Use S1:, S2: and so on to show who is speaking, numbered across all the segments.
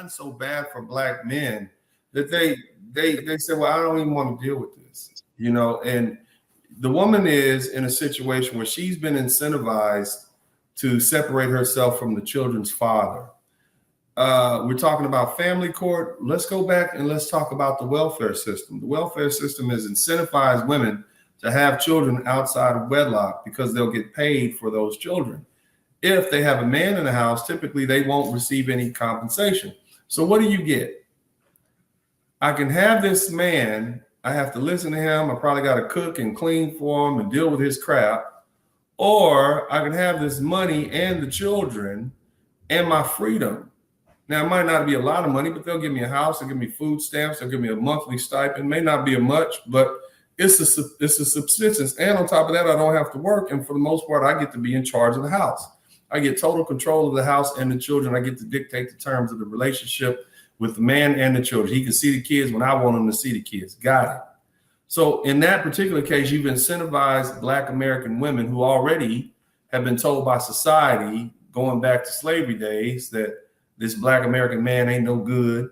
S1: gotten so bad for black men that they said, well, I don't even want to deal with this, and the woman is in a situation where she's been incentivized to separate herself from the children's father. We're talking about family court. Let's go back and let's talk about the welfare system. The welfare system has incentivized women to have children outside of wedlock because they'll get paid for those children. If they have a man in the house, typically they won't receive any compensation. So what do you get? I can have this man. I have to listen to him. I probably got to cook and clean for him and deal with his crap. Or I can have this money and the children and my freedom. Now, it might not be a lot of money, but they'll give me a house, they'll give me food stamps, they'll give me a monthly stipend. May not be a much, but it's a subsistence. And on top of that, I don't have to work. And for the most part, I get to be in charge of the house. I get total control of the house and the children. I get to dictate the terms of the relationship with the man and the children. He can see the kids when I want him to see the kids. Got it. So in that particular case, you've incentivized Black American women who already have been told by society, going back to slavery days, that this Black American man ain't no good.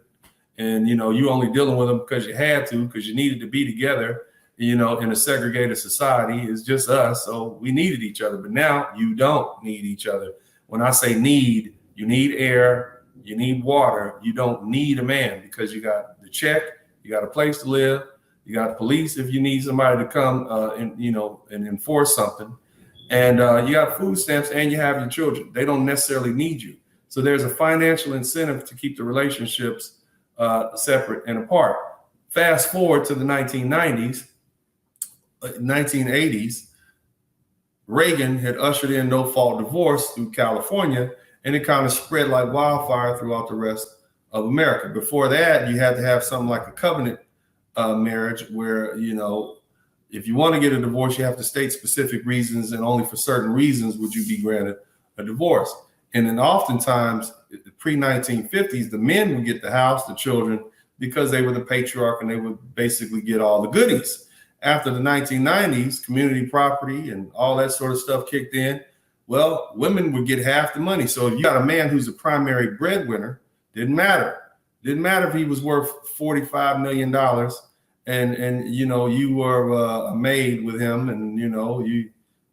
S1: And, you only dealing with him because you had to, because you needed to be together, in a segregated society. It's just us. So we needed each other. But now you don't need each other. When I say need, you need air, you need water. You don't need a man because you got the check, you got a place to live, you got police if you need somebody to come and enforce something. And you got food stamps and you have your children. They don't necessarily need you. So there's a financial incentive to keep the relationships separate and apart. Fast forward to the 1990s, 1980s, Reagan had ushered in no-fault divorce through California, and it kind of spread like wildfire throughout the rest of America. Before that, you had to have something like a covenant marriage where, if you want to get a divorce, you have to state specific reasons, and only for certain reasons would you be granted a divorce. And then oftentimes, pre-1950s, the men would get the house, the children, because they were the patriarch and they would basically get all the goodies. After the 1990s, community property and all that sort of stuff kicked in. Well, women would get half the money. So if you got a man who's a primary breadwinner, didn't matter. Didn't matter if he was worth $45 million and you were a maid with him and,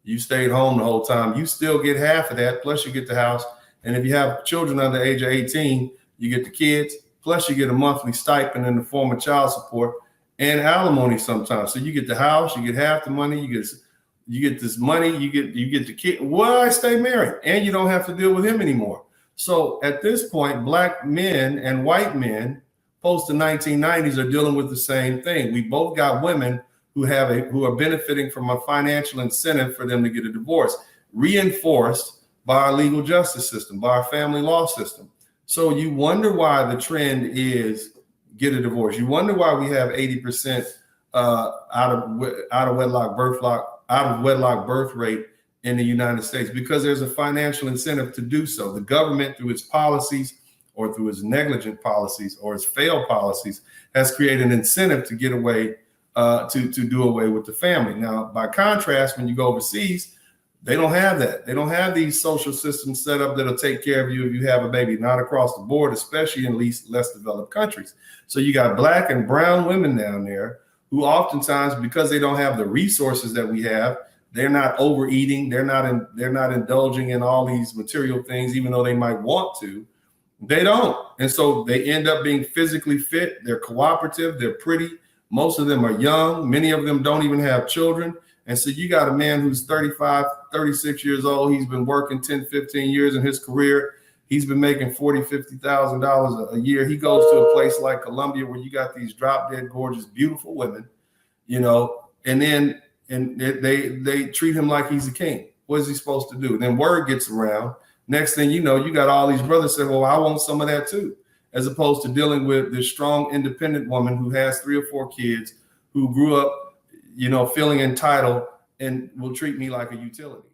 S1: you stayed home the whole time. You still get half of that, plus you get the house. And if you have children under the age of 18, you get the kids, plus you get a monthly stipend in the form of child support and alimony sometimes. So you get the house, you get half the money, you get this money, you get the kid. Well, I stay married, and you don't have to deal with him anymore. So at this point, Black men and white men post the 1990s are dealing with the same thing. We both got women who are benefiting from a financial incentive for them to get a divorce, reinforced by our legal justice system, by our family law system. So you wonder why the trend is get a divorce. You wonder why we have 80% out of wedlock birth rate in the United States, because there's a financial incentive to do so. The government, through its policies or through its negligent policies or its failed policies, has created an incentive to get away, to do away with the family. Now, by contrast, when you go overseas, they don't have that. They don't have these social systems set up that'll take care of you if you have a baby, not across the board, especially in less developed countries. So you got Black and brown women down there who oftentimes, because they don't have the resources that we have, they're not overeating, they're not indulging in all these material things, even though they might want to. They don't. And so they end up being physically fit. They're cooperative. They're pretty. Most of them are young. Many of them don't even have children. And so you got a man who's 35, 36 years old. He's been working 10, 15 years in his career. He's been making $40,000, $50,000 a year. He goes to a place like Colombia where you got these drop dead gorgeous, beautiful women, and then they treat him like he's a king. What is he supposed to do? And then word gets around. Next thing you know, you got all these brothers saying, well, I want some of that too, as opposed to dealing with this strong, independent woman who has 3 or 4 kids, who grew up, feeling entitled and will treat me like a utility.